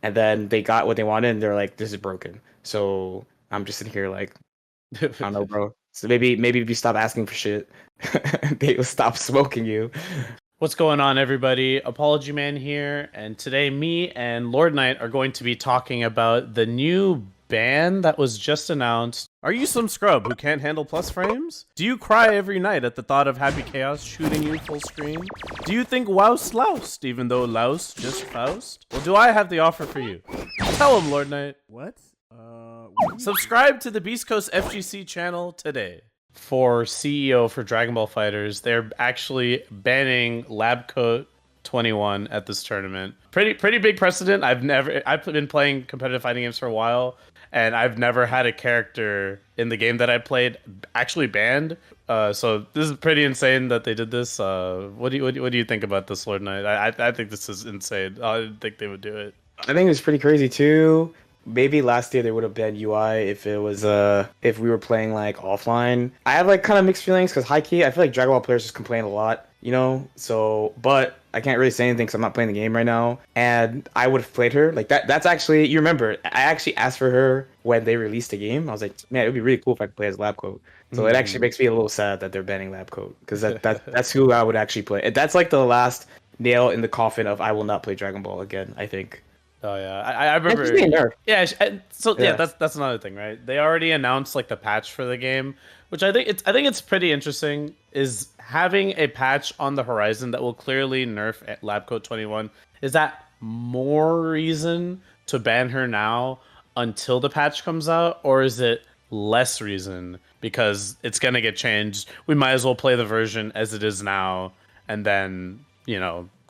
and then they got what they wanted, and they're like, "This is broken." So I'm just sitting here like, I don't know, bro. So maybe if you stop asking for shit, they will stop smoking you. What's going on, everybody? ApologyMan here, and today me and Lord Knight are going to be talking about the new ban that was just announced. Are you some scrub who can't handle plus frames? Do you cry every night at the thought of Happy Chaos shooting you full screen? Do you think Wouse loused, even though louse just Faust? Well, do I have the offer for you? Tell him, Lord Knight. What? Subscribe to the Beast Coast FGC channel today. For CEO for Dragon Ball Fighters, they're actually banning Lab Coat 21 at this tournament. Pretty big precedent. I've been playing competitive fighting games for a while, and I've never had a character in the game that I played actually banned. So this is pretty insane that they did this. What do you think about this, Lord Knight? I think this is insane. I didn't think they would do it. I think it's pretty crazy too. Maybe last year they would have banned UI if it was if we were playing like offline. I have like kind of mixed feelings because high key I feel like Dragon Ball players just complain a lot, you know. So, but I can't really say anything because I'm not playing the game right now. And I would have played her like that. That's actually, you remember I actually asked for her when they released the game. I was like, man, it would be really cool if I could play as Lab Coat. So it actually makes me a little sad that they're banning Lab Coat because that's who I would actually play. That's like the last nail in the coffin of I will not play Dragon Ball again, I think. Oh yeah, I remember. It's just being nerd. Yeah, Yeah. that's another thing, right? They already announced like the patch for the game, which I think it's pretty interesting. Is having a patch on the horizon that will clearly nerf at Labcoat 21. Is that more reason to ban her now until the patch comes out, or is it less reason because it's gonna get changed? We might as well play the version as it is now, and then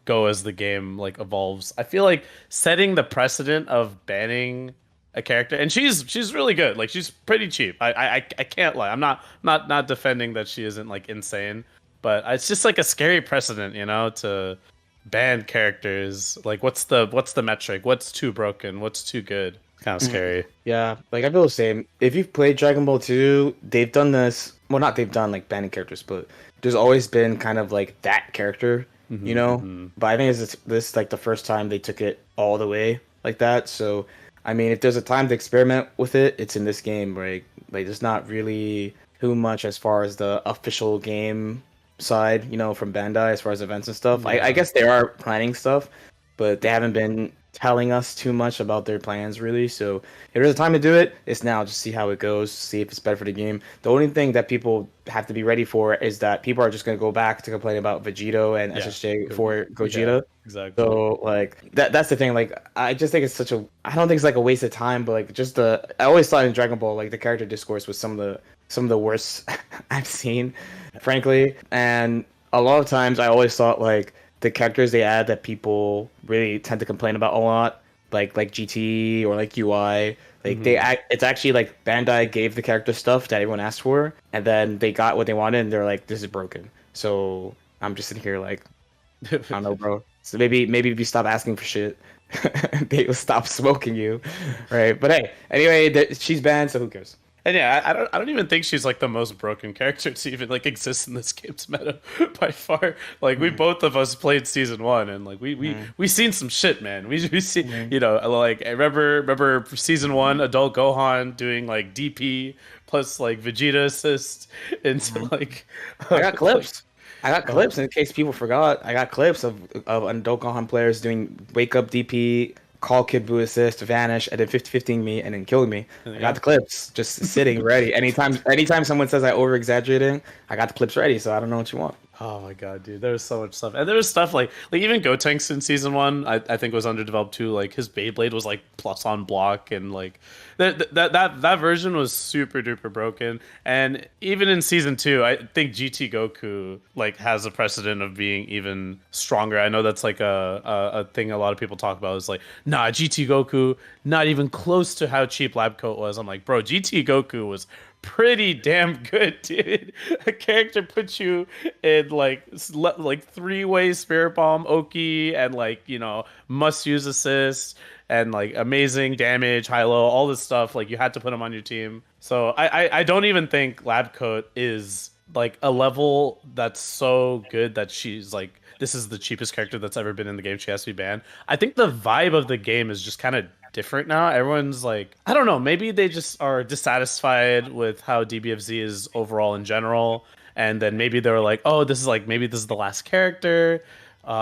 go as the game like evolves. I feel like setting the precedent of banning a character, and she's really good. Like she's pretty cheap. I can't lie. I'm not defending that she isn't like insane, but it's just like a scary precedent, to ban characters. Like what's the metric? What's too broken? What's too good? Kind of scary. Yeah, like I feel the same. If you've played Dragon Ball 2, they've done this. Well, not they've done like banning characters, but there's always been kind of like that character, you know? But I think it's this like the first time they took it all the way like that. So, I mean, if there's a time to experiment with it, it's in this game, right? Like there's not really too much as far as the official game side, from Bandai as far as events and stuff. I guess they are planning stuff, but they haven't been telling us too much about their plans really. So if there's a time to do it, it's now. Just see how it goes, see if it's better for the game. The only thing that people have to be ready for is that people are just going to go back to complain about Vegito and SSJ for Gogeta. Yeah, exactly. So like that's the thing. Like I just think it's I don't think it's like a waste of time, but like just I always thought in Dragon Ball like the character discourse was some of the worst I've seen, frankly. And a lot of times I always thought like the characters they add that people really tend to complain about a lot, like GT or like UI, like it's actually like Bandai gave the character stuff that everyone asked for, and then they got what they wanted, and they're like, this is broken. So I'm just sitting here like, I don't know, bro. So maybe if you stop asking for shit, they will stop smoking you, right? But hey, anyway, she's banned, so who cares? And yeah, I don't even think she's like the most broken character to even like exist in this game's meta by far. Like we both of us played season one, and like we seen some shit, man. We see like I remember season one, adult Gohan doing like DP plus like Vegeta assist into like I got clips. I got clips in case people forgot. I got clips of adult Gohan players doing wake up DP, call Kid Buu assist, vanish, and then 50-15 me, and then killing me. I got the clips just sitting ready. Anytime someone says I over exaggerating, I got the clips ready. So I don't know what you want. Oh my god, dude! There was so much stuff, and there was stuff like even Gotenks in season one. I think was underdeveloped too. Like his Beyblade was like plus on block, and like that version was super duper broken. And even in season two, I think GT Goku like has a precedent of being even stronger. I know that's like a thing a lot of people talk about. Is like, nah, GT Goku not even close to how cheap Lab Coat was. I'm like, bro, GT Goku was pretty damn good, dude. A character puts you in like three-way spirit bomb Oki and like must use assist and like amazing damage high low all this stuff. Like you had to put him on your team. So I don't even think Lab Coat is like a level that's so good that she's like this is the cheapest character that's ever been in the game. She has to be banned. I think the vibe of the game is just kind of different now. Everyone's like, I don't know, maybe they just are dissatisfied with how DBFZ is overall in general, and then maybe they were like, oh, this is like maybe this is the last character.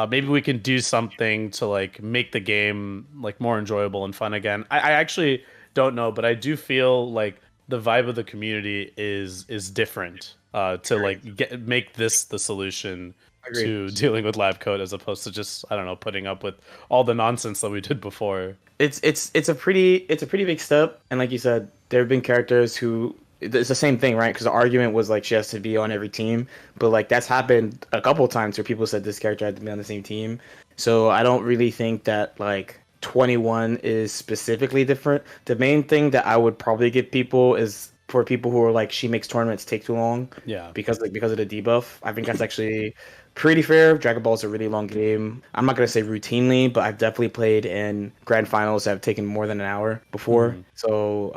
Maybe we can do something to like make the game like more enjoyable and fun again. I actually don't know, but I do feel like the vibe of the community is different to Agreed. like make this the solution Agreed. to dealing with lab coat as opposed to just I don't know putting up with all the nonsense that we did before. It's a pretty big step, and like you said, there have been characters who it's the same thing, right? Because the argument was like she has to be on every team, but like that's happened a couple times where people said this character had to be on the same team. So I don't really think that like 21 is specifically different. The main thing that I would probably give people is for people who are like she makes tournaments take too long Yeah. because of the debuff. I think that's actually pretty fair. Dragon Ball is a really long game. I'm not gonna say routinely, but I've definitely played in grand finals that have taken more than an hour before. Mhm. So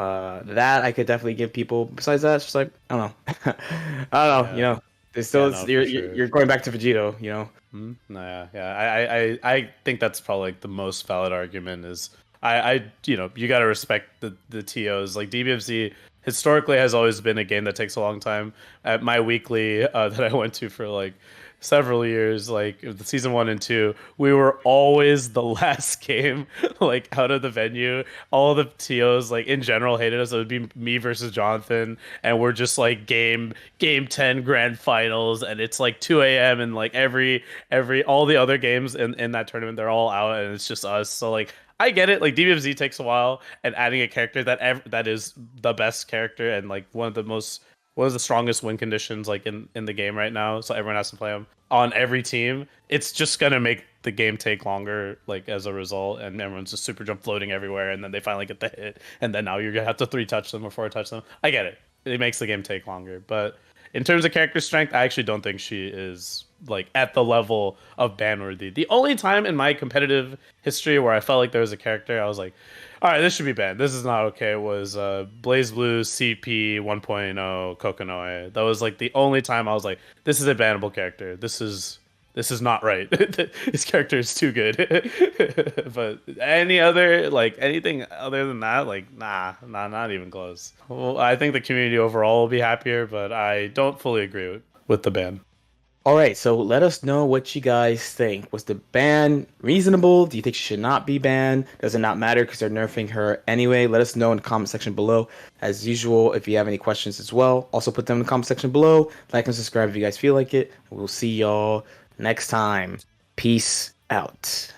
that I could definitely give people. Besides that, it's just like I don't know, I don't know. Yeah. There's Yeah. still No, you're for you're sure. you're going back to Vegito. You know. No, yeah, yeah. I think that's probably like the most valid argument is you know you got to respect the TOs. Like DBFZ historically has always been a game that takes a long time. At my weekly that I went to for like several years, like the season 1 and 2, we were always the last game like out of the venue. All the TOs like in general hated us. It would be me versus Jonathan, and we're just like game 10 grand finals, and it's like 2 a.m. and like every all the other games in that tournament they're all out, and it's just us. So like I get it. Like DBFZ takes a while, and adding a character that is the best character and like one of the strongest win conditions like in the game right now. So everyone has to play him on every team. It's just gonna make the game take longer, like as a result, and everyone's just super jump floating everywhere, and then they finally get the hit, and then now you're gonna have to 3 touch them or 4 touch them. I get it. It makes the game take longer, but in terms of character strength, I actually don't think she is like at the level of banworthy. The only time in my competitive history where I felt like there was a character I was like, all right, this should be banned. This is not okay. Was Blaze Blue CP 1.0 Kokonoe. That was like the only time I was like, this is a bannable character. This is not right. His character is too good. But any other like anything other than that, like nah, not even close. Well, I think the community overall will be happier, but I don't fully agree with the ban. All right, so let us know what you guys think. Was the ban reasonable? Do you think she should not be banned? Does it not matter because they're nerfing her anyway? Let us know in the comment section below. As usual, if you have any questions as well, also put them in the comment section below. Like and subscribe if you guys feel like it. We'll see y'all next time. Peace out.